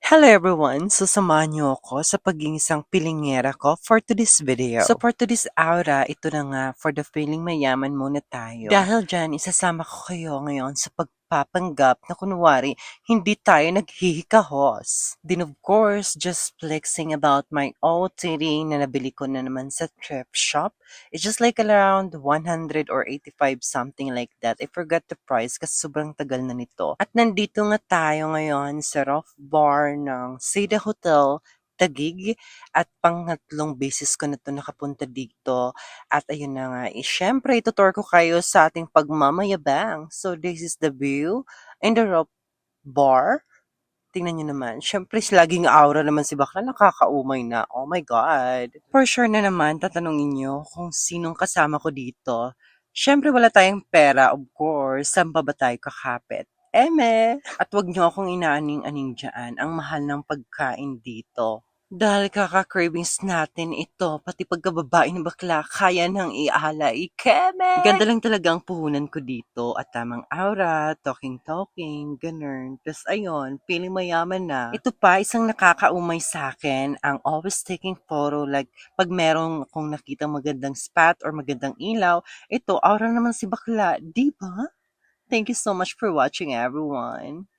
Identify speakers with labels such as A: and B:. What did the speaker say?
A: Hello everyone! So samahan niyo ako sa pagiging isang pilingera ko for today's video. So for today's aura, ito na nga, for the feeling mayaman muna tayo. Dahil dyan, isasama ko kayo ngayon sa pagpapanggap na kunwari, hindi tayo naghihikahos. Then of course, just flexing about my OOTD na nabili ko na naman sa thrift shop. It's just like around 100 or 85 something like that. I forgot the price kasi sobrang tagal na nito. At nandito nga tayo ngayon sa roof bar ng Seda Hotel, Taguig. At pangatlong beses ko na to nakapunta dito. At ayun na nga, syempre itutur ko kayo sa ating pagmamayabang. So this is the view in the roof bar. Tingnan nyo naman. Siyempre, laging aura naman si bakla. Nakakaumay na. Oh my God. For sure na naman, tatanungin nyo kung sinong kasama ko dito. Siyempre, wala tayong pera, of course. Saan pa ba tayo kakapit? Eme! At wag nyo akong inaaning-aning dyan. Ang mahal ng pagkain dito. Dahil kaka-cravings natin ito, pati pagkababae ng bakla, kaya nang ialay. Keme! Ganda lang talaga ang puhunan ko dito at tamang aura, talking, ganun. Tapos ayun, feeling mayaman na. Ito pa, isang nakakaumay sa akin, ang always taking photo, like pag merong akong nakita magandang spot or magandang ilaw, ito, aura naman si bakla, di ba? Thank you so much for watching everyone.